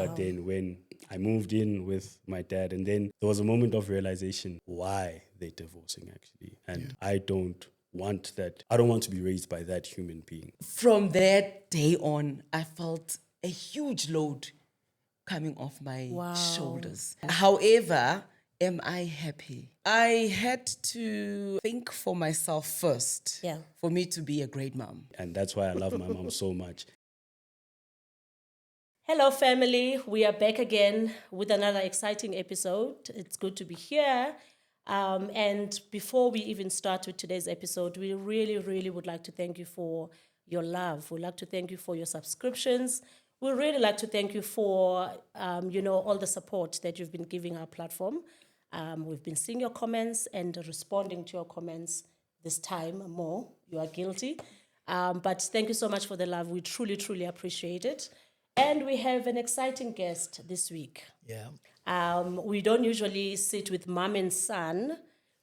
But then when I moved in with my dad, and then there was a moment of realization why they're divorcing actually. And I don't want that. I don't want to be raised by that human being. From that day on, I felt a huge load coming off my shoulders. However, am I happy? I had to think for myself first for me to be a great mom. And that's why I love my mom so much. Hello, family. We are back again with another exciting episode. It's good to be here. And before we even start with today's episode, we really, really would like to thank you for your love. We'd like to thank you for your subscriptions. We'd really like to thank you for, all the support that you've been giving our platform. We've been seeing your comments and responding to your comments this time more. You are guilty. But thank you so much for the love. We truly, truly appreciate it. And we have an exciting guest this week. We don't usually sit with mom and son,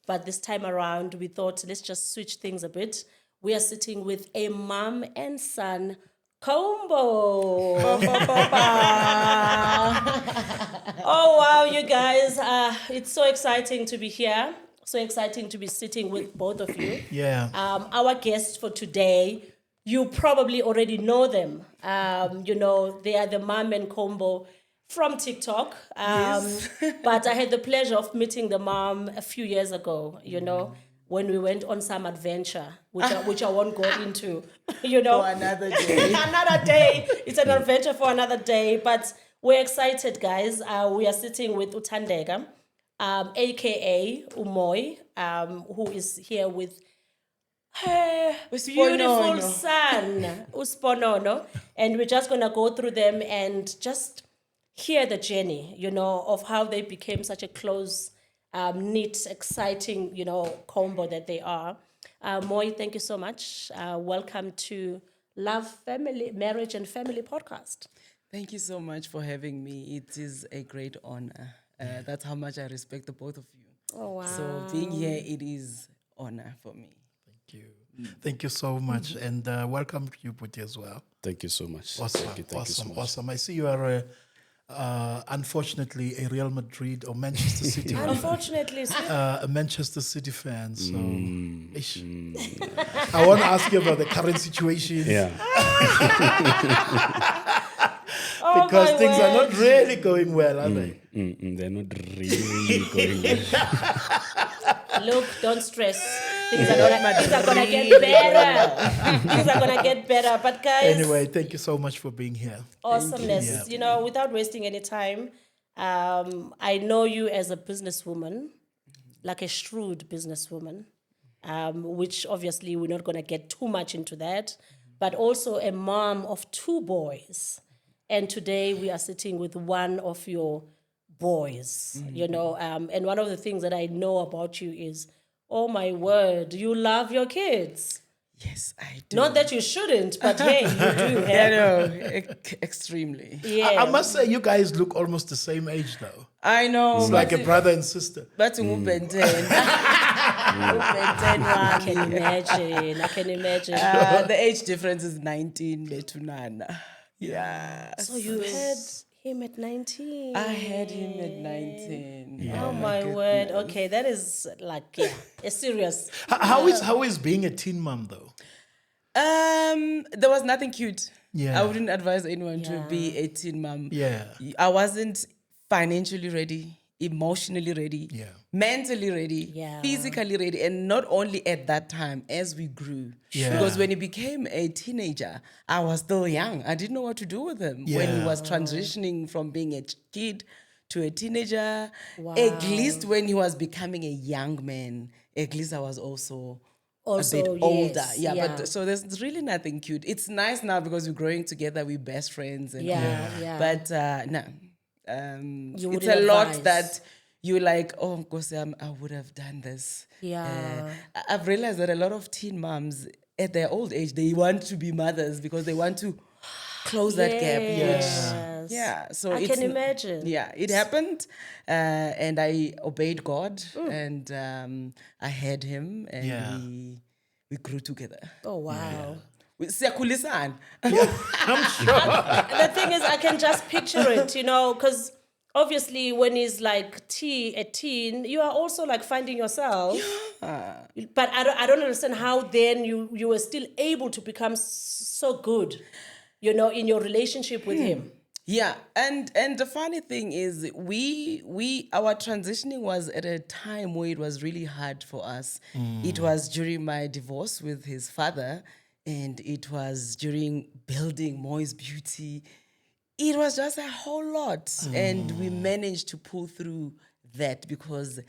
but this time around we thought let's just switch things a bit. We are sitting with a mom and son combo. Oh, wow, you guys. It's so exciting to be here. So exciting to be sitting with both of you. Our guests for today, you probably already know them. They are the mom and combo from Tik Tok. But I had the pleasure of meeting the mom a few years ago, when we went on some adventure, which I won't go into, For another day. Another day. It's an adventure for another day. But we're excited, guys. We are sitting with Thandeka, a.k.a. Mooi, who is here with her beautiful son, Sponono. And we're just going to go through them and just hear the journey, of how they became such a close, neat, exciting, combo that they are. Mooi, thank you so much. Welcome to Love, Family, Marriage and Family Podcast. Thank you so much for having me. It is a great honor. That's how much I respect the both of you. Oh, wow. So being here, it is honor for me. Thank you. Thank you so much. And welcome to you, Puti, as well. Thank you so much. Awesome. Thank you so much. Awesome. I see you are, unfortunately, a Real Madrid or Manchester City fan. Unfortunately, A Manchester City fan. So I want to ask you about the current situation. Because things are not really going well, are they? They're not really going well. look, don't stress. Things are gonna get better. Things are gonna get better. But guys, Anyway, thank you so much for being here. awesomeness. Without wasting any time, I know you as a businesswoman, like a shrewd businesswoman, which obviously we're not gonna get too much into that, but also a mom of 2 boys. And today we are sitting with one of your boys, and one of the things that I know about you is, oh my word, you love your kids. Yes, I do. Not that you shouldn't, but hey, you do. I know, extremely. Yeah. I must say, you guys look almost the same age, though. I know. It's like a brother and sister. But I can imagine. the age difference is 19 to 9. Yeah. So you had him at 19. I had him at 19. Oh my word. Okay, that is like a serious. How is being a teen mom, though? There was nothing cute. Yeah. I wouldn't advise anyone to be a teen mom. Yeah. I wasn't financially ready, emotionally ready, mentally ready, physically ready, and not only at that time, as we grew. Yeah. Because when he became a teenager, I was still young. I didn't know what to do with him. When he was transitioning from being a kid to a teenager, at least when he was becoming a young man, at least I was also a bit older. But so there's really nothing cute. It's nice now because we're growing together, we're best friends. And But no. It's a lot that you're like, oh, Nkosi, I would have done this. I've realized that a lot of teen moms at their old age, they want to be mothers because they want to close that gap. So I can imagine. Yeah, it happened, and I obeyed God, and I had him, and we grew together. Oh, wow. Siyakhulisana. I'm sure. The thing is, I can just picture it, because obviously when he's like a teen, you are also like finding yourself. But I don't understand how then you were still able to become so good, in your relationship with him. Yeah, and the funny thing is, our transitioning was at a time where it was really hard for us. It was during my divorce with his father, and it was during building Moi's Beauty. It was just a whole lot, and we managed to pull through that, because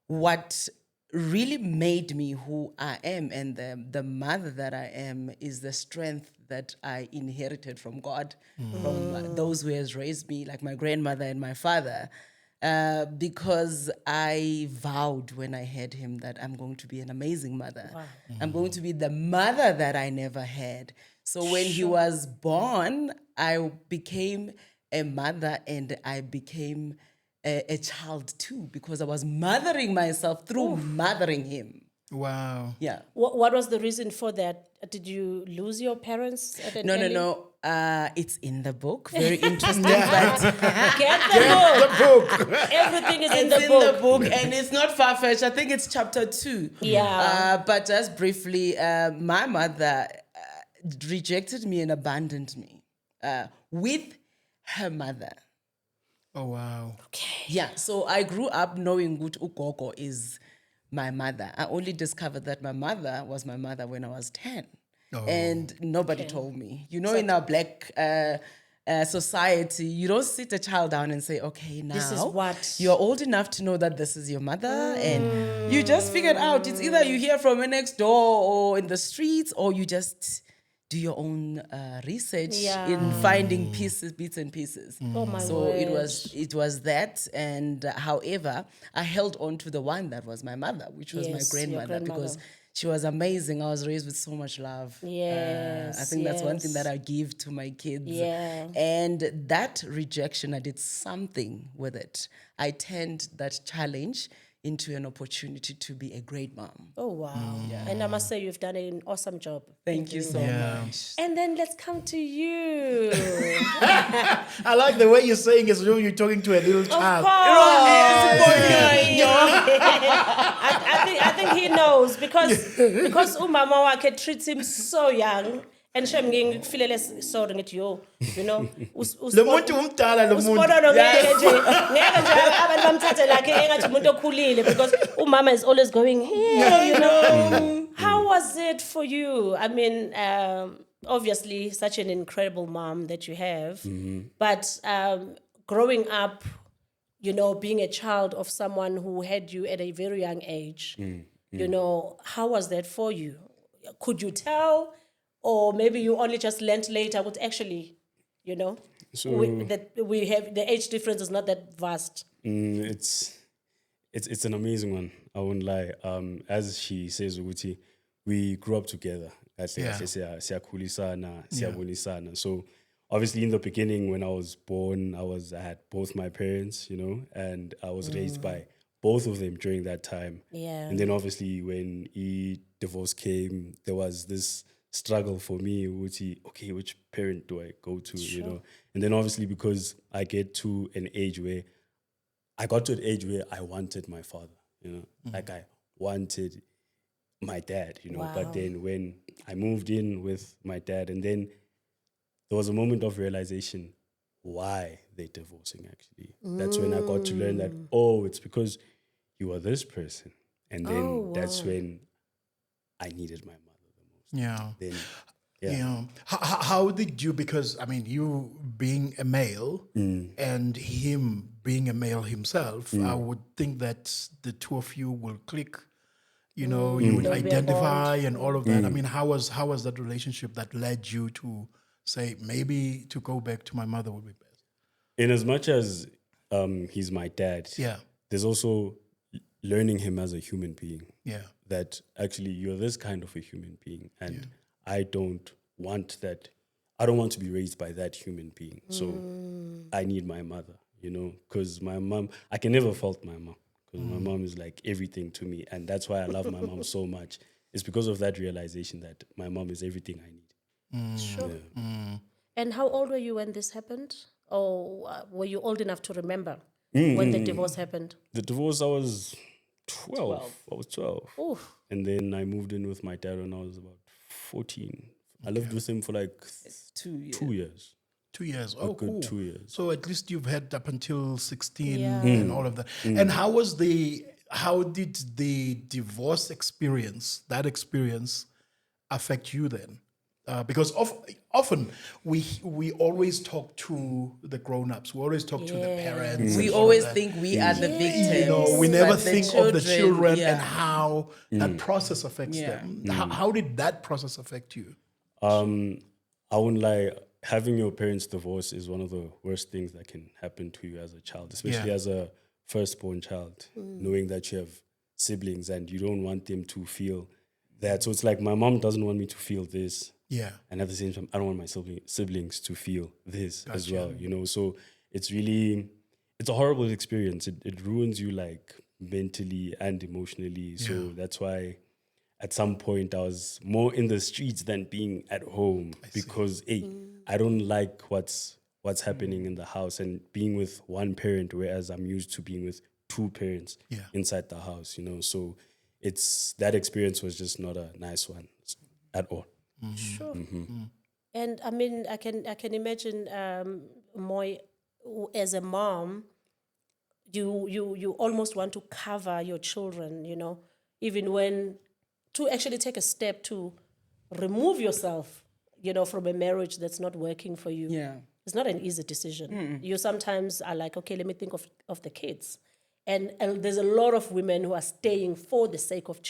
what really made me who I am and the mother that I am is the strength that I inherited from God, from those who has raised me, like my grandmother and my father, because I vowed when I had him that I'm going to be an amazing mother. Wow. I'm going to be the mother that I never had. So when he was born, I became a mother, and I became a child too, because I was mothering myself through mothering him. Wow. Yeah. What was the reason for that? Did you lose your parents at an early? No. It's in the book. Very interesting. But Get the book. Book. Everything is in it's the book. the book, and it's not far-fetched. I think it's chapter 2. Yeah. But just briefly, my mother rejected me and abandoned me with her mother. Oh, wow. Yeah, so I grew up knowing Gut Ukoko is my mother. I only discovered that my mother was my mother when I was 10. And nobody told me. In our black society, you don't sit a child down and say, okay, now This is what- you're old enough to know that this is your mother. And you just figure it out. It's either you hear from her next door or in the streets, or you just do your own research in finding bits and pieces. Oh my So word. it was that, and however, I held on to the one that was my mother, which was my Yes, your grandmother, grandmother. because she was amazing. I was raised with so much love. Yes, I think that's one thing yes. that I give to my kids. Yeah. And that rejection, I did something with it. I turned that challenge into an opportunity to be a great mom. Oh, wow. And I must say, you've done an awesome job. Thank you so much. And then let's come to you. I like the way you're saying it, you're talking to a little child. I think he knows because umama wakhe treats him so young. And shem ngifilele sorry ngithi yo, Lo muntu umdala lo muntu. Sponono ngeke nje abantu bamthathe lakhe engathi umuntu okhulile, because umama is always going here, How was it for you? I mean, obviously such an incredible mom that you have, but growing up, being a child of someone who had you at a very young age, how was that for you? Could you tell? Or maybe you only just learned later, but actually, So we have the age difference is not that vast. It's an amazing one. I won't lie. As she says, Uguti, we grew up together. Siyabonisana. So obviously in the beginning, when I was born, I had both my parents, and I was raised by both of them during that time. Yeah. And then obviously when divorce came, there was this struggle for me, which parent do I go to, And then obviously because I got to an age where I wanted my father, like I wanted my dad, Wow. But then when I moved in with my dad, and then there was a moment of realization why they're divorcing actually. That's when I got to learn that, it's because you are this person. And then that's when I needed my mother. Yeah. Then, yeah. How did you, because, I mean, you being a male and him being a male himself, I would think that the two of you will click, you would identify and all of that. I mean, how was that relationship that led you to say, maybe to go back to my mother would be best? in as much as he's my dad, there's also learning him as a human being. Yeah. That actually you're this kind of a human being, and I don't want that. I don't want to be raised by that human being. So I need my mother, because my mom, I can never fault my mom, because my mom is like everything to me, and that's why I love my mom so much. It's because of that realization that my mom is everything I need. Sure. And how old were you when this happened? Or were you old enough to remember when the divorce happened? The divorce, I was 12. I was 12. Oof. And then I moved in with my dad when I was about 14. I lived with him for like 2 years. 2 years. 2 years. A good 2 years. So at least you've had up until 16 Yeah. and all of that. And how did the divorce experience, that experience, affect you then? Because often we always talk to the grown-ups. We always talk to the parents. We and all of always that. think we are the victims. You know, we never but the think of the children yeah. and how that process affects them. How did that process affect you? I wouldn't lie. Having your parents divorce is one of the worst things that can happen to you as a child, especially as a firstborn child, knowing that you have siblings and you don't want them to feel that. So it's like my mom doesn't want me to feel this. Yeah. And at the same time, I don't want my siblings to feel this as well, you know? So it's a horrible experience. It ruins you like mentally and emotionally. So that's why at some point I was more in the streets than being at home because, I don't like what's happening in the house and being with one parent, whereas I'm used to being with two parents inside the house, you know? So that experience was just not a nice one at all. Sure. And I mean, I can imagine Mooi, as a mom, you almost want to cover your children, you know, even when to actually take a step to remove yourself, you know, from a marriage that's not working for you. Yeah. It's not an easy decision. You sometimes are like, okay, let me think of the kids. And there's a lot of women who are staying for the sake of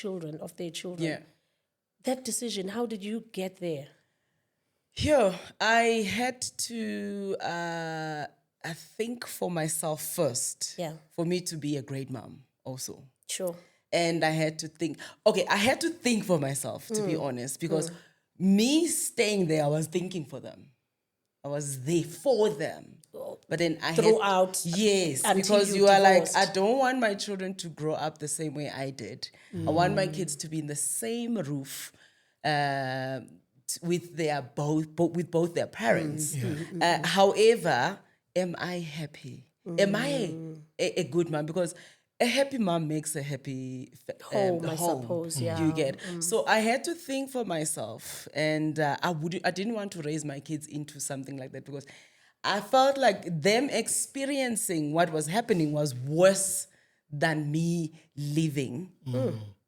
their children. Yeah. That decision, how did you get there? Here, I had to I think for myself first. Yeah. For me to be a great mom also. Sure. And I had to think, I had to think for myself, to be honest, because me staying there, I was thinking for them. I was there for them. But then I Throughout, yes, until because you you are like, divorced. I don't want my children to grow up the same way I did. I want my kids to be in the same roof with both their parents. However, am I happy? Am I a good mom? Because a happy mom makes a happy Home, I suppose, yeah. You get. So I had to think for myself, and I didn't want to raise my kids into something like that because I felt like them experiencing what was happening was worse than me living.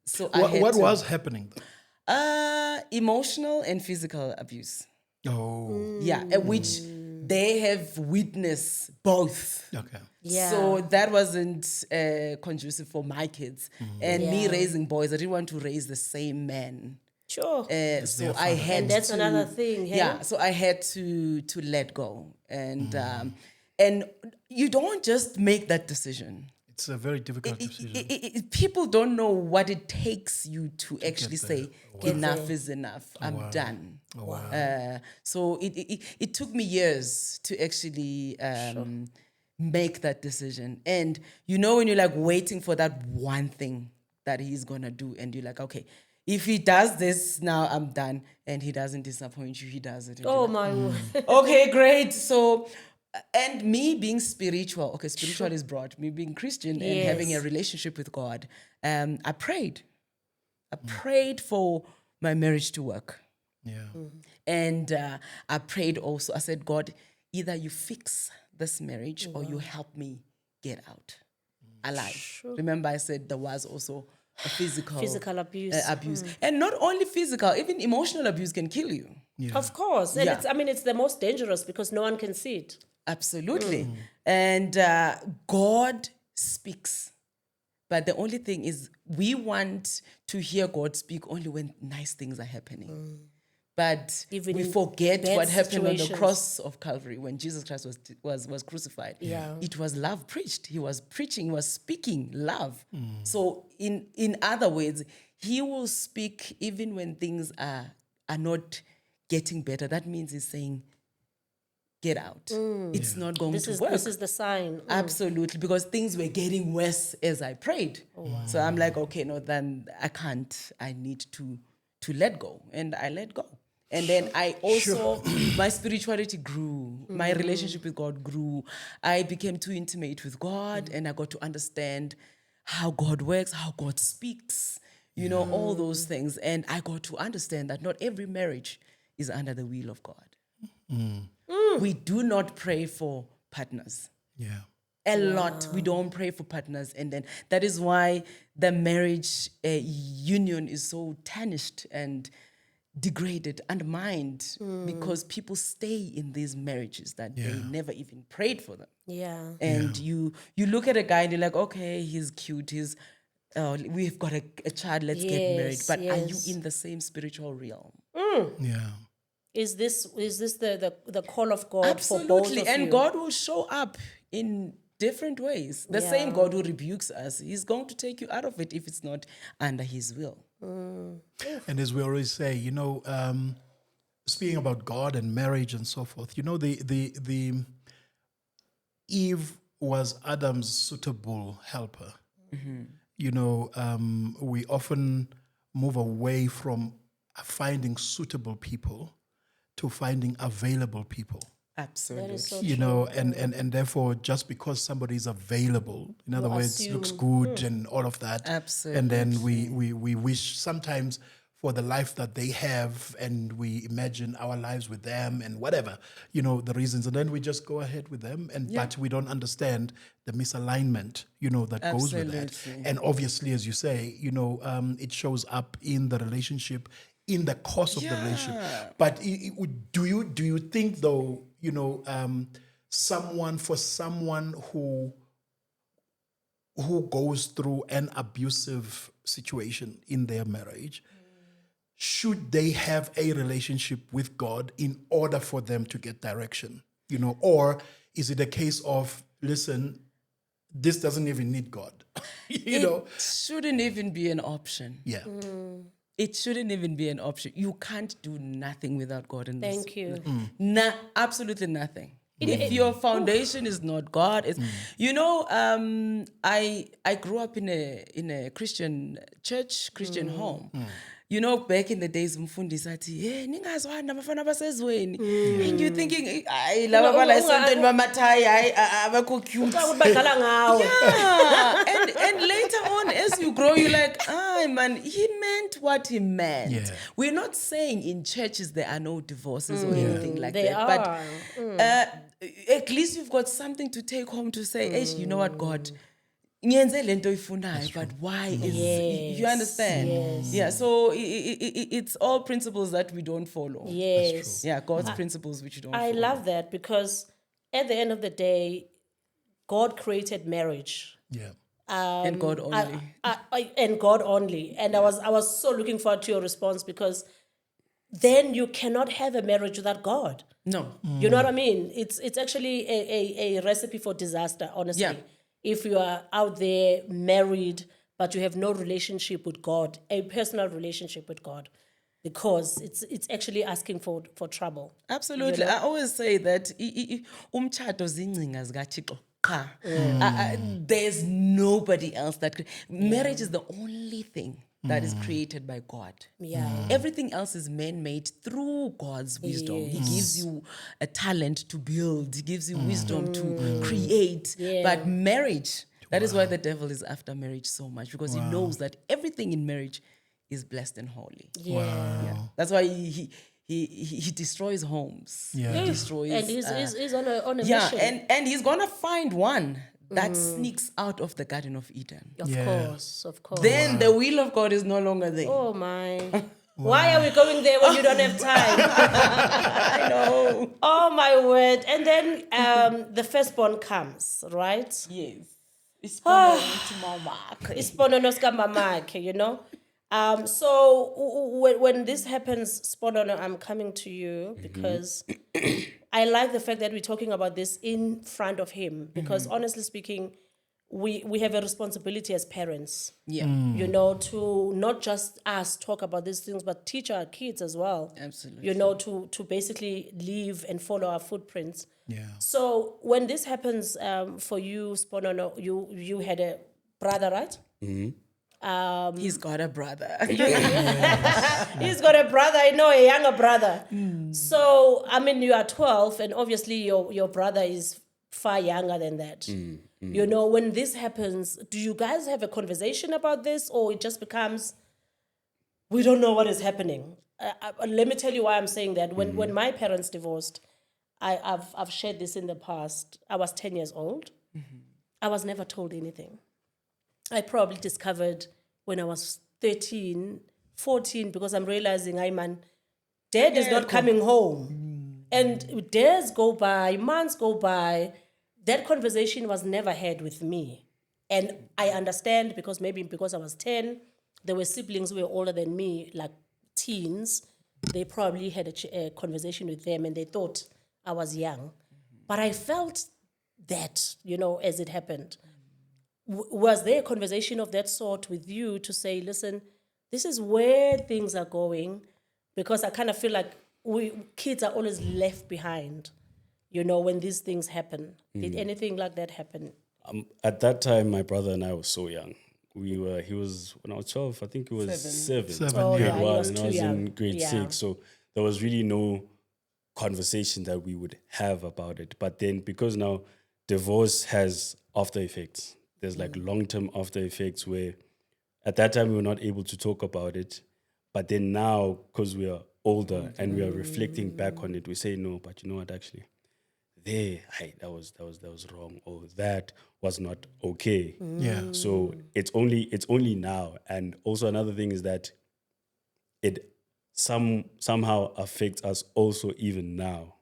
So What was happening though? Emotional and physical abuse. Oh. Yeah, which they have witnessed both. Okay. Yeah. So that wasn't conducive for my kids. And me Yeah. raising boys, I didn't want to raise the same men. Sure. So I had And that's to, another thing, hey? Yeah, so I had to let go. And you don't just make that decision. It's a very difficult decision. People don't know what it takes you to actually get there. say, enough is enough. I'm done. Oh, wow. So it took me years to actually make that decision. And you know when you're like waiting for that one thing that he's going to do and you're like, okay, if he does this, now I'm done. And he doesn't disappoint you, he does it. And Oh you're my word. like, okay, great. So, and me being spiritual, spiritual is broad. Me being Christian and having a relationship with God, I prayed. I prayed for my marriage to work. Yeah. And I prayed also. I said, God, either you fix this marriage or you help me get out alive. Sure. Remember, I said there was also a physical abuse. And not only physical, even emotional abuse can kill you. Yeah. Of course. And Yeah. it's the most dangerous because no one can see it. Absolutely. And God speaks. But the only thing is we want to hear God speak only when nice things are happening. But Even we in forget bad what happened on the situations. cross of Calvary when Jesus Christ was crucified. Yeah. It was love preached. He was preaching, he was speaking love. So in other words, he will speak even when things are not getting better. That means he's saying, get out. It's not going to work. This is the sign. Absolutely, because things were getting worse as I prayed. So I'm like, okay, no, then I can't. I need to let go. And I let go. And then I also, my spirituality grew. My relationship with God grew. I became too intimate with God, and I got to understand how God works, how God speaks, you know, all those things. And I got to understand that not every marriage is under the will of God. We do not pray for partners. Yeah. A lot. We don't pray for partners. And then that is why the marriage union is so tarnished and degraded, undermined, because people stay in these marriages that they never even prayed for them. Yeah. And you look at a guy and you're like, okay, he's cute, we've got a child, let's get married. But are you in the same spiritual realm? Yeah. Is this the call of God Absolutely. for both of And you? God will show up in different ways. The same God who rebukes us, he's going to take you out of it if it's not under his will. And as we always say, you know, speaking about God and marriage and so forth, you know, the Eve was Adam's suitable helper. You know, we often move away from finding suitable people to finding available people. Absolutely. That is so You true. know, and therefore, just because somebody is available, in other words, looks good and all of that, and then we wish sometimes for the life that they have, and we imagine our lives with them and whatever, you know, the reasons, and then we just go ahead with them, and but we don't understand the misalignment, you know, that goes with that, and obviously, as you say, you know, it shows up in the relationship, in the course of the relationship. But do you think though, you know, someone who goes through an abusive situation in their marriage, should they have a relationship with God in order for them to get direction? You know, or is it a case of, listen, this doesn't even need God? You know? It shouldn't even be an option. Yeah. It shouldn't even be an option. You can't do nothing without God in this. Thank you. Absolutely nothing. If your foundation is not God, it's you know. I grew up in a Christian church, Christian home. You know, back in the days, mfundisi athi, "Hey, ningazwana abafana basezweni." And you're thinking, "Ay, laba bala esontweni bamathai, ay, abakho cute." Badlala ngawe. Yeah, and later on, as you grow, you're like, man, he meant what he meant. Yeah. We're not saying in churches there are no divorces or anything like They that, are. but at least you've got something to take home to say, "Hey, you know what, God, ngiyenze lento oyifunayo, but why is you understand?" Yes. Yeah, so it's all principles that we don't follow. Yes. Yeah, God's principles which you don't I follow. love that, because at the end of the day, God created marriage. Yeah. And God only. And God only. And I was so looking forward to your response, because then you cannot have a marriage without God. No. You know what I mean? It's actually a recipe for disaster, honestly. Yeah. If you are out there married, but you have no relationship with God, a personal relationship with God, because it's actually asking for trouble. Absolutely. I always say that umtshato zingcinga zikaThixo qha. There's nobody else that marriage is the only thing that is created by God. Yeah. Everything else is man-made through God's wisdom. He gives you a talent to build. He gives you wisdom to create. Yeah. But marriage, that is why the devil is after marriage so much, because he knows that everything in marriage is blessed and holy. Yeah. That's why he destroys homes. Yeah. He destroys. And he's on a yeah, mission. and he's gonna find one that sneaks out of the Garden of Eden. Of course. Then the will of God is no longer there. Oh my. Why are we going there when you don't have time? I know. Oh my word. And then the firstborn comes, right? Yes. It's to Mama. Sponono ska mamakhe, you know. So when this happens, Sponono, I'm coming to you because I like the fact that we're talking about this in front of him, because honestly speaking, we have a responsibility as parents. Yeah. You know, to not just us talk about these things, but teach our kids as well. Absolutely. You know, to basically live and follow our footprints. Yeah. So when this happens for you, Sponono, you had a brother, right? He's got a brother. He's got a brother, I know, a younger brother. So, I mean, you are 12, and obviously your brother is far younger than that. You know, when this happens, do you guys have a conversation about this, or it just becomes, we don't know what is happening? Let me tell you why I'm saying that. When my parents divorced, I've shared this in the past. I was 10 years old. I was never told anything. I probably discovered when I was 13, 14, because I'm realizing, dad is not coming home. And days go by, months go by. That conversation was never had with me. And I understand because I was 10, there were siblings who were older than me, like teens. They probably had a conversation with them and they thought I was young. But I felt that, as it happened. Was there a conversation of that sort with you to say, listen, this is where things are going? Because I kind of feel like kids are always left behind, when these things happen. Did anything like that happen? At that time, my brother and I were so young. He was, when I was 12, I think he was 7. Oh, yeah, he was and too I was young. in grade 6. So there was really no conversation that we would have about it. But then because now divorce has after effects, there's like long-term after effects where at that time we were not able to talk about it. But then now, because we are older and we are reflecting back on it, we say, no, but you know what, actually, that was wrong, or that was not okay. Yeah. So it's only now. And also another thing is that it somehow affects us also even now,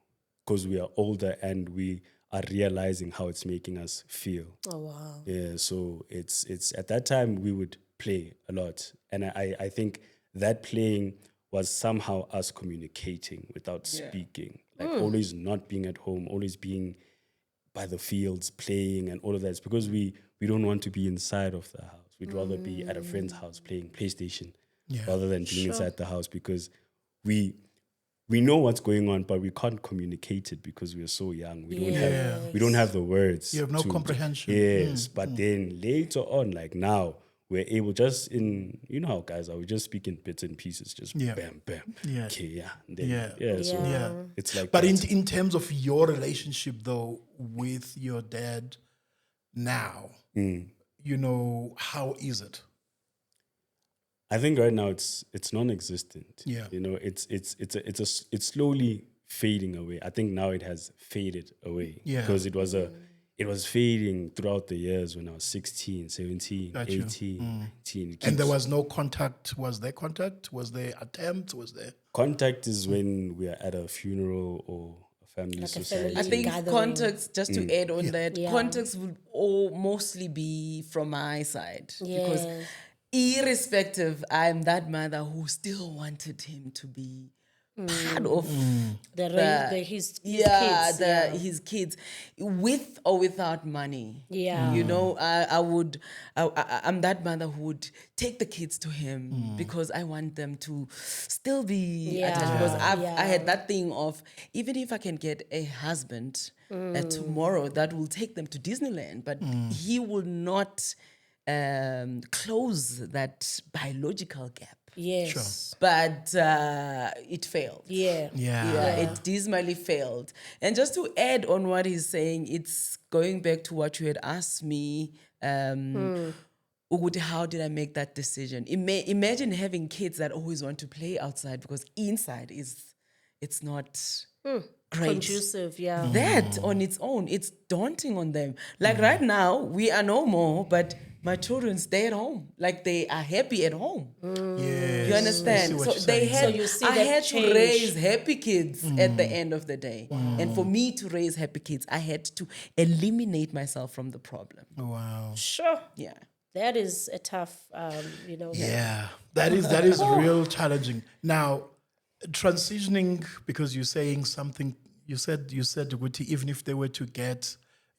because we are older and we are realizing how it's making us feel. Oh, wow. Yeah, so it's at that time we would play a lot. And I think that playing was somehow us communicating without speaking. Like always not being at home, always being by the fields playing and all of that. It's because we don't want to be inside of the house. We'd rather be at a friend's house playing PlayStation rather than being inside the house, because we know what's going on, but we can't communicate it because we're so young. We don't have the words. You have no comprehension. Yes, but then later on, like now, we're able just in, how guys are, we just speak in bits and pieces, just bam, bam. Yeah. Okay, and then, so it's like But that. in terms of your relationship, though, with your dad now, how is it? I think right now it's non-existent. Yeah. It's slowly fading away. I think now it has faded away. Yeah. Because it was fading throughout the years when I was 16, 17, Got you. 18, 19. And there was no contact. Was there contact? Was there attempt? Was there? Contact is when we are at a funeral or a family Like a society. family I think gathering. context, just to add on that, Yeah. context would all mostly be from my side. Because Yes. irrespective, I'm that mother who still wanted him to be part of His kids. kids. His kids, with or without money. Yeah. I'm that mother who would take the kids to him because I want them to still be attached. Because I had that thing of, even if I can get a husband tomorrow that will take them to Disneyland, but he will not close that biological gap. Yes. But it failed. Yeah. It dismally failed. And just to add on what he's saying, it's going back to what you had asked me, Uguti, how did I make that decision? Imagine having kids that always want to play outside because inside it's not great. Conducive, yeah. That on its own, it's daunting on them. Like right now, we are no more, but my children stay at home. Like they are happy at home. Yes. You understand? I see what So you're they saying. had. So you see I that had change. to raise happy kids at the end of the day, and for me to raise happy kids, I had to eliminate myself from the problem. Wow. Sure. Yeah. That is a tough, Yeah, that is real challenging. Now, transitioning, because you're saying something, you said Guti, even if they were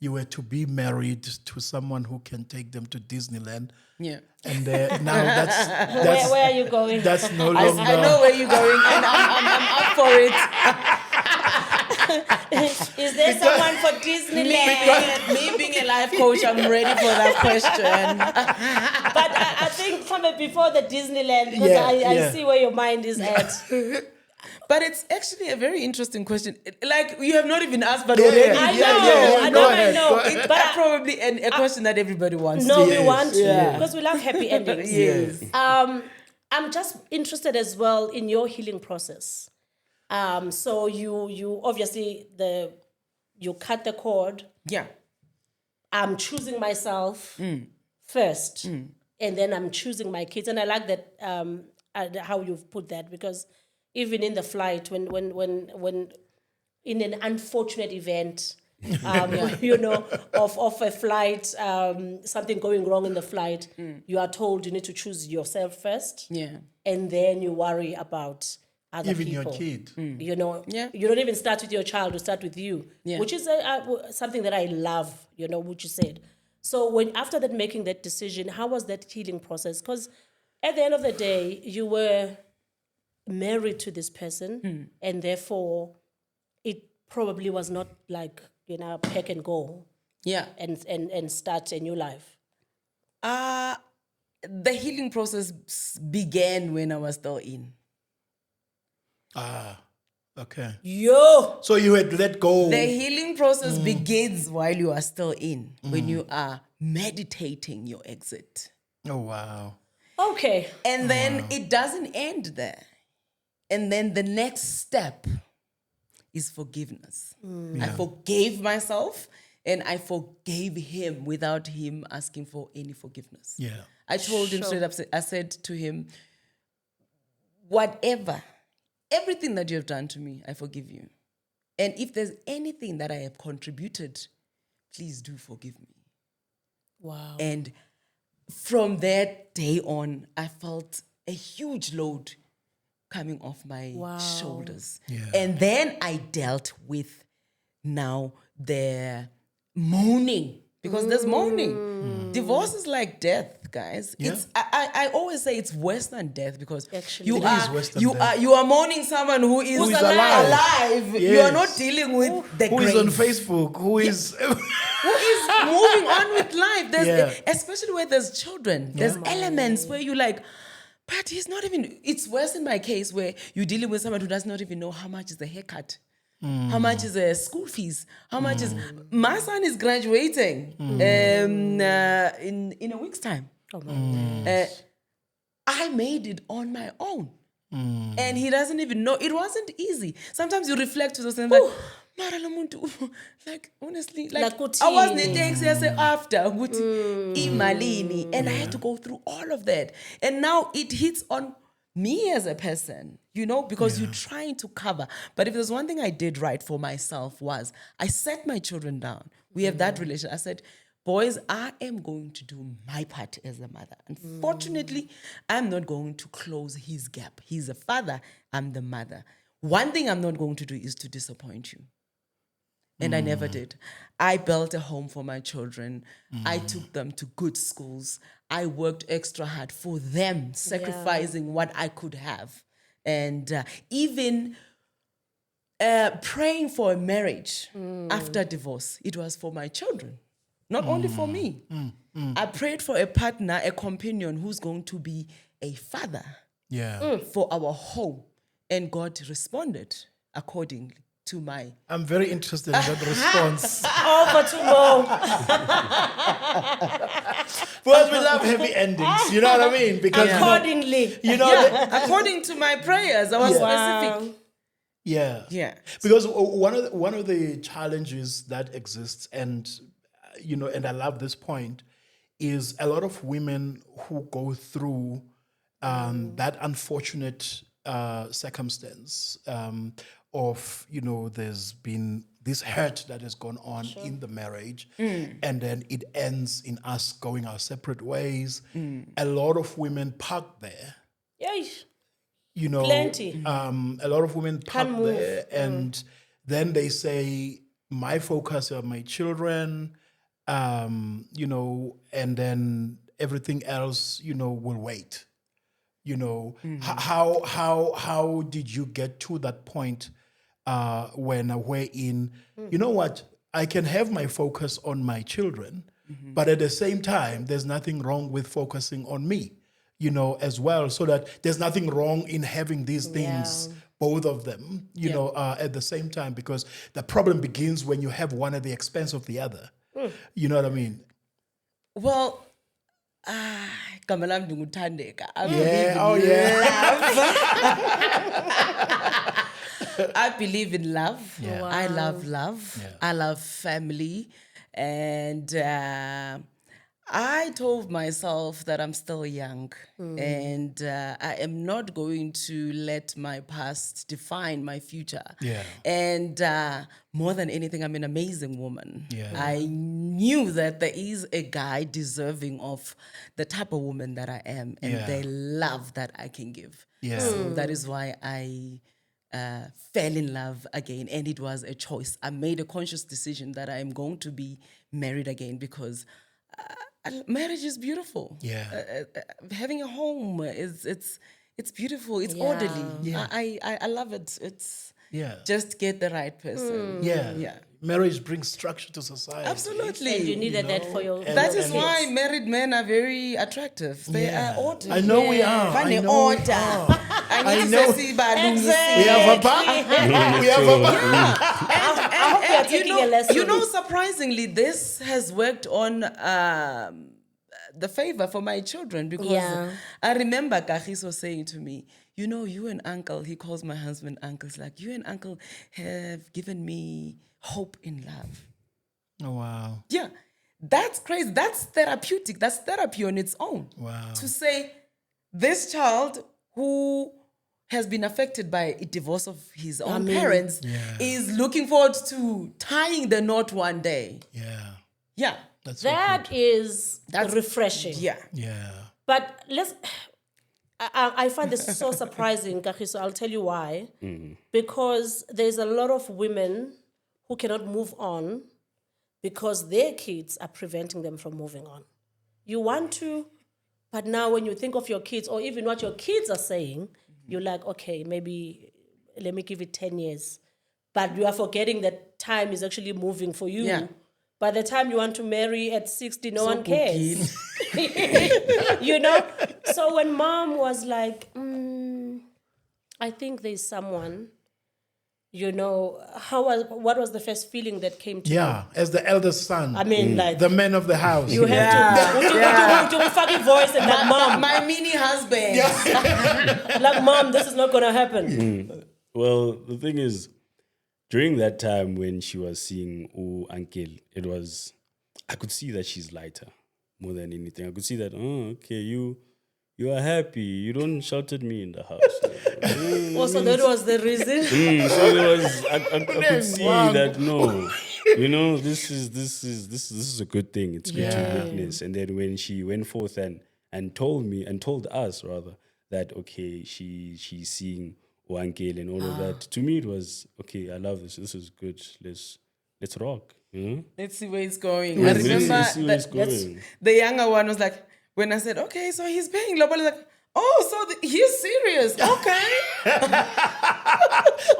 you were to be married to someone who can take them to Disneyland. Yeah. And now that's Where are you going? That's no I longer. know where you're going, and I'm up for it. Is there someone for Disneyland? Me being a life coach, I'm ready for that question. But I think somewhere before the Disneyland, because I see where your mind is at. But it's actually a very interesting question. Like, you have not even asked, but already. I know. But probably a question that everybody wants. No, to. we want to, because we love happy endings. Yes. I'm just interested as well in your healing process. So you obviously you cut the cord. Yeah. I'm choosing myself first, and then I'm choosing my kids. And I like that how you've put that, because even in the flight, when in an unfortunate event, of a flight, something going wrong in the flight, you are told you need to choose yourself first, and then you worry about other even people. your kid. You don't even start with your child, you start with you, which is something that I love, what you said. So when after that, making that decision, how was that healing process? Because at the end of the day, you were married to this person, and therefore it probably was not like, pack and go and start a new life. The healing process began when I was still in. Okay. Yo! So you had let go. The healing process begins while you are still in, when you are meditating your exit. Oh, wow. Okay. And then it doesn't end there. And then the next step is forgiveness. I forgave myself and I forgave him without him asking for any forgiveness. Yeah. I told him straight up, I said to him, everything that you have done to me, I forgive you. And if there's anything that I have contributed, please do forgive me. Wow. And from that day on, I felt a huge load coming off my shoulders. Yeah. And then I dealt with now the mourning, because there's mourning. Divorce is like death, guys. Yeah. It's I always say it's worse than death, because Actually, you it are is worse than death. you are mourning someone who is alive. Yes. You are not dealing with the Who grave. is on Facebook? Who is... Who is moving on with life. There's especially where there's children. There's elements where you like, but he's not even, it's worse in my case where you're dealing with someone who does not even know how much is the haircut, how much is the school fees, how much is, my son is graduating in a week's time. Oh my I made it on my own. And he doesn't even know. It wasn't easy. Sometimes you reflect to yourself like, Mara lo muntu, like honestly, like I was in the taxi, I said after imalini, and I had to go through all of that. And now it hits on me as a person, because you're trying to cover. But if there's one thing I did right for myself was I set my children down. We have that relation. I said, boys, I am going to do my part as a mother. Unfortunately, I'm not going to close his gap. He's a father, I'm the mother. One thing I'm not going to do is to disappoint you. And I never did. I built a home for my children. I took them to good schools. I worked extra hard for them, sacrificing what I could have. And even praying for a marriage after divorce, it was for my children, not only for me. I prayed for a partner, a companion who's going to be a father for our home. And God responded accordingly to my... I'm very interested in that response. Over to Mo. Because we love happy endings, you know what I mean? Because accordingly. According to my prayers, I was specific. Yeah. Because one of the challenges that exists, and and I love this point, is a lot of women who go through that unfortunate circumstance of there's been this hurt that has gone on in the marriage, and then it ends in us going our separate ways. A lot of women park there. Plenty. A lot of women park there, and then they say, my focus are my children, and then everything else, will wait. How did you get to that point wherein, you know what, I can have my focus on my children, but at the same time, there's nothing wrong with focusing on me, you know, as well, so that there's nothing wrong in having these things, both of them, you know, at the same time, because the problem begins when you have one at the expense of the other. You know what I mean? Well, Kamalam Thandeka. I believe in love. Yeah. I love love. Yeah. I love family. And I told myself that I'm still young and I am not going to let my past define my future. Yeah. And more than anything, I'm an amazing woman. Yeah. I knew that there is a guy deserving of the type of woman that I am and the love that I can give. Yeah. So that is why I fell in love again, and it was a choice. I made a conscious decision that I am going to be married again because marriage is beautiful. Yeah. Having a home it's beautiful. It's orderly. Yeah. I love it. It's just get the right person. Yeah. Marriage brings structure to society. Absolutely. And you needed that for your That is kids. why married men are very attractive. They are orderly. I know we are. Find I an know we order. are. I know. see We have a back. We have a back. I hope you're taking a lesson. You know, surprisingly, this has worked on the favor for my children because I remember Kagiso saying to me, you know, you and uncle, he calls my husband uncle, it's like, you and uncle have given me hope in love. Oh, wow. Yeah, that's crazy. That's therapeutic. That's therapy on its own. Wow. To say, this child who has been affected by a divorce of his own parents is looking forward to tying the knot one day. Yeah. Yeah. That's That's refreshing. Yeah. Yeah. But I find this so surprising, Kagiso. I'll tell you why. Because there's a lot of women who cannot move on because their kids are preventing them from moving on. You want to, but now when you think of your kids or even what your kids are saying, you're like, okay, maybe let me give it 10 years. But you are forgetting that time is actually moving for you. Yeah. By the time you want to marry at 60, no one cares. Kid. You know? So when mom was like, I think there's someone, you know, what was the first feeling that came to you? Yeah. As the eldest son. I mean, like, the man of the house. you have to, with your fucking voice and like, mom, My mini husband. like, mom, this is not going to happen. Well, the thing is, during that time when she was seeing uncle, I could see that she's lighter more than anything. I could see that, okay, you are happy. You don't shout at me in the house. Also, that was the reason. So it was, I could see that, no, you know, this is a good thing. It's good to witness. And then when she went forth and told us rather that, okay, she's seeing uncle and all of that. To me, it was okay. I love this. This is good. Let's rock. You know? Let's see where it's going. Let's I remember see where it's going. the younger one was like, when I said, okay, so he's paying Lobola, like, oh, so he's serious. Okay.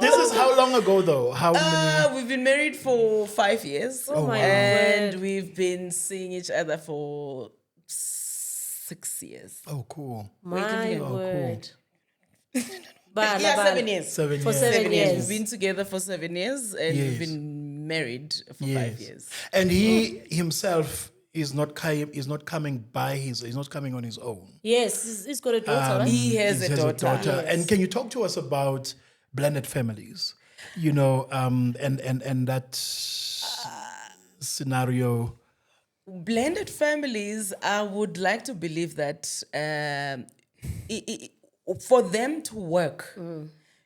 This is how long ago, though? How many? We've been married for 5 years. Oh my And word. we've been seeing each other for 6 years. Oh, cool. My word. But, 7 years. 7 For years. 7 years. We've been together for 7 years and we've been married for 5 years. And he himself is not coming on his own. Yes, he's got a daughter, right? He has He a daughter. Yes. And can you talk to us about blended families? You know, and that scenario. Blended families, I would like to believe that for them to work,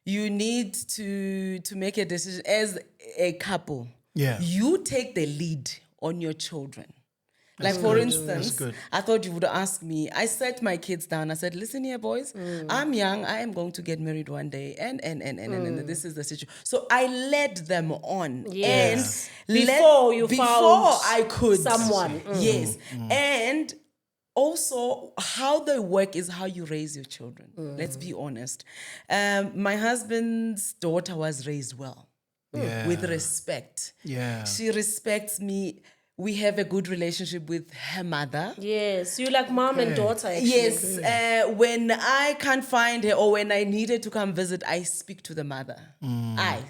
you need to make a decision as a couple. Yeah. You take the lead on your children. Like, for instance, good. I thought you would ask me. I sat my kids down. I said, listen here, boys. I'm young. I am going to get married one day. And this is the situation. So I led them on. Yes. And Before you before found I could. someone. Yes. And also, how they work is how you raise your children. Let's be honest. My husband's daughter was raised well. with respect. Yeah. She respects me. We have a good relationship with her mother. Yes, you like mom and daughter, actually. Yes, when I can't find her or when I needed to come visit, I speak to the mother. I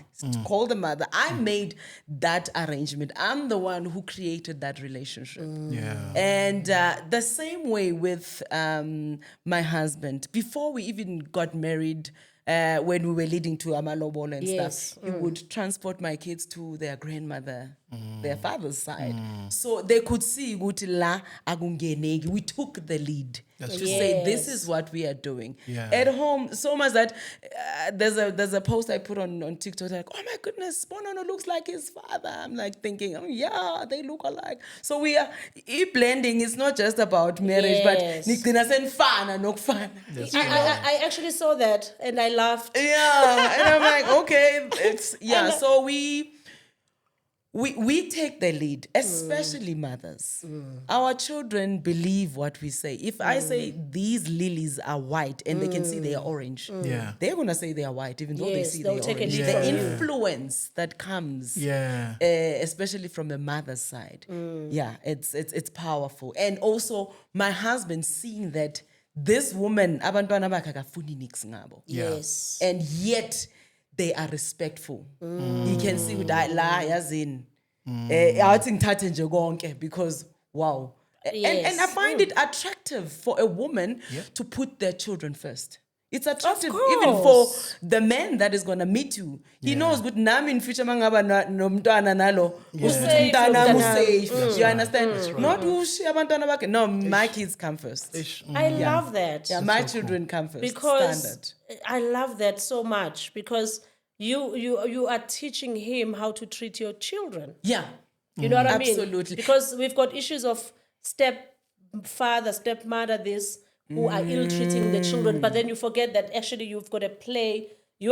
call the mother. I made that arrangement. I'm the one who created that relationship. Yeah. And the same way with my husband. Before we even got married, when we were leading to Amalobolo and stuff, he would transport my kids to their grandmother, their father's side. So they could see ukuthi la akungeneki. We took the lead to say this is what we are doing. Yeah. At home, so much that there's a post I put on TikTok like, oh my goodness, Sponono looks like his father. I'm like thinking, oh yeah, they look alike. So we are blending. It's not just about marriage, but nigcina senifana nokufana. I actually saw that and I laughed. Yeah, and I'm like, okay, it's so we take the lead, especially mothers. Our children believe what we say. If I say these lilies are white and they can see they are orange, they're gonna say they are white, even though they see they're take a orange. lead The from you. influence that comes, especially from the mother's side, it's powerful. And also my husband seeing that this woman, abantwana bakhe akafuni nix ngabo. Yes. And yet they are respectful. You can see with that la yazin. Awuthi ngithathe nje konke because wow. And I find it attractive for a woman to put their children first. It's attractive even for the man that is gonna meet you. He knows good nami in future mangaba nomntwana nalo. Umntwana safe. You understand? Not ushi abantwana bakhe. No, my kids come first. I love that. Yeah, my children come first. Because standard. I love that so much because you are teaching him how to treat your children. Yeah. You know what I mean? Absolutely. Because we've got issues of stepfather, stepmother, who are ill-treating the children, but then you forget that actually you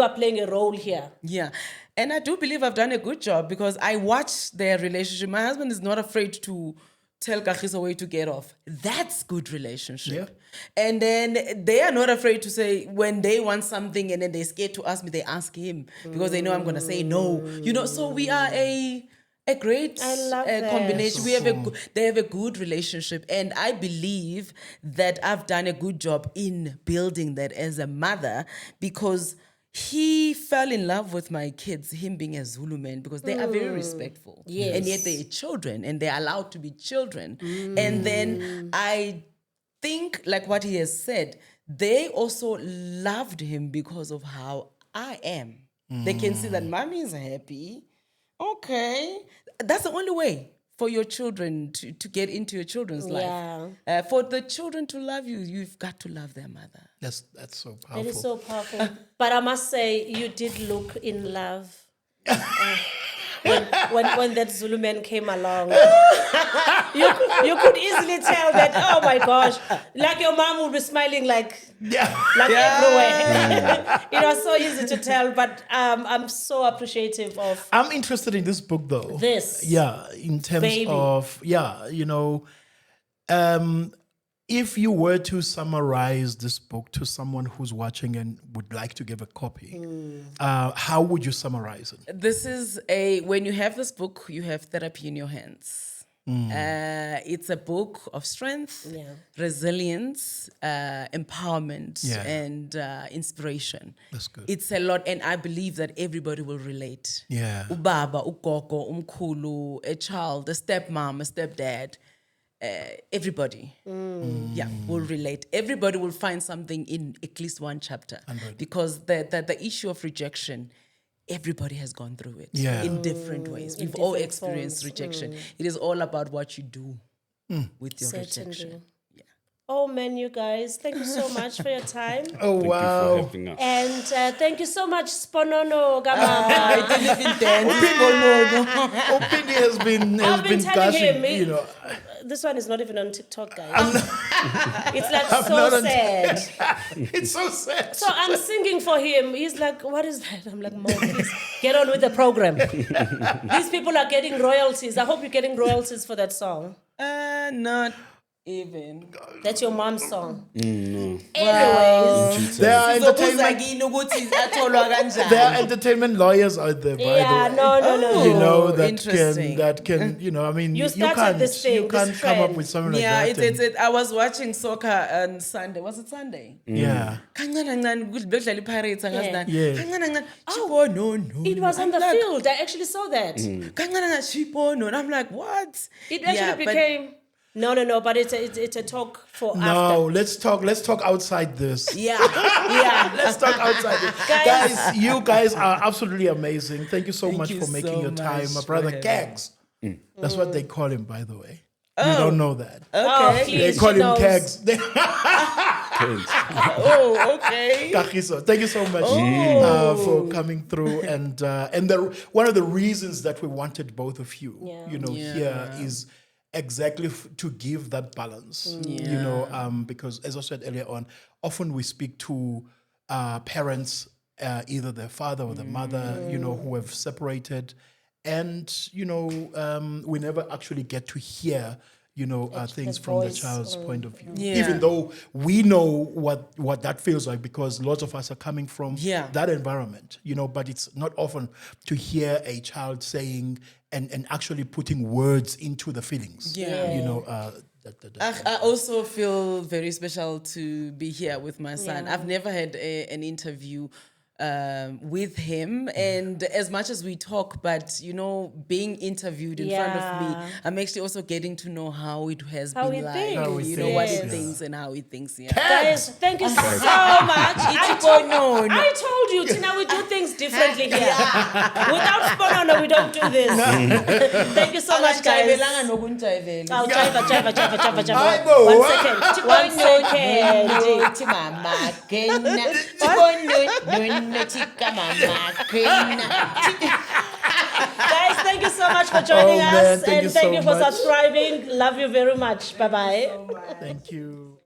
are playing a role here. Yeah. And I do believe I've done a good job because I watch their relationship. My husband is not afraid to tell Kagiso where to get off. That's good relationship. Yeah. And then they are not afraid to say when they want something and then they're scared to ask me, they ask him because they know I'm going to say no. You know, so we are a great combination. They have a good relationship, and I believe that I've done a good job in building that as a mother because he fell in love with my kids, him being a Zulu man, because they are very respectful. Yes. And yet they're children and they're allowed to be children. And then I think, like what he has said, they also loved him because of how I am. They can see that mommy is happy. Okay. That's the only way for your children to get into your children's life. For the children to love you, you've got to love their mother. That's so powerful. That is so powerful. But I must say, you did look in love when that Zulu man came along. You could easily tell that, oh my gosh, like your mom would be smiling like everywhere. It was so easy to tell, but I'm so appreciative of. I'm interested in this book though. In terms of if you were to summarize this book to someone who's watching and would like to give a copy, how would you summarize it? This is when you have this book, you have therapy in your hands. It's a book of strength, resilience, empowerment, and inspiration. That's good. It's a lot, and I believe that everybody will relate. Yeah. Ubaba, ugogo, umkhulu, a child, a stepmom, a stepdad. Everybody will relate. Everybody will find something in at least one chapter. Because the issue of rejection, everybody has gone through it in different ways. We've all experienced rejection. It is all about what you do with your rejection. Oh man, you guys, thank you so much for your time. Oh wow. Thank you for having us. And thank you so much, Sponono Gamama. I didn't even dance. Opini has been I've been telling gushing, him, this one is not even on TikTok, guys. It's like so sad. It's so sad. So I'm singing for him. He's like, what is that? I'm like, Mom, please get on with the program. These people are getting royalties. I hope you're getting royalties for that song. Not Even. That's your mom's song. No. Anyways. There are entertainment. There are entertainment lawyers out there, by Yeah, the way. no. You know that interesting. can you know, I mean, You you started can't this thing, you can't this come up trend. with something like Yeah, that. I was watching soccer on Sunday. Was it Sunday? Yeah. Pirates Yeah. Yeah. no. It was on the field. I actually saw that. And I'm like, what? It actually became no, but it's a talk for after. No, let's talk outside this. Yeah. Let's talk outside this. Guys, you guys are absolutely amazing. Thank you so much you for making so your time. much My for brother having Kags. That's what they call him, by the way. You don't know that. Oh, Okay. please, They call she him knows. Kags. Oh, okay. Kagiso, thank you so much for coming through. And one of the reasons that we wanted both of you, here is exactly to give that balance. Because as I said earlier on, often we speak to parents, either their father or the mother, who have separated, and we never actually get to hear things from the voice, child's point of view. Yeah. Even though we know what that feels like, because lots of us are coming from that environment, but it's not often to hear a child saying and actually putting words into the feelings. I also feel very special to be here with my son. I've never had an interview with him, and as much as we talk, but being interviewed in front of me, I'm actually also getting to know how it has How been he like, thinks. what he Yes. thinks and how he thinks. Guys, thank you so much. I told you, Tina, we do things differently here. Without Sponono, we don't do this. Thank you so much, guys. Oh, Jaiva. One second. Guys, thank you so much for joining us. Thank And you thank so you for much. subscribing. Love you very much. Bye-bye. Thank you.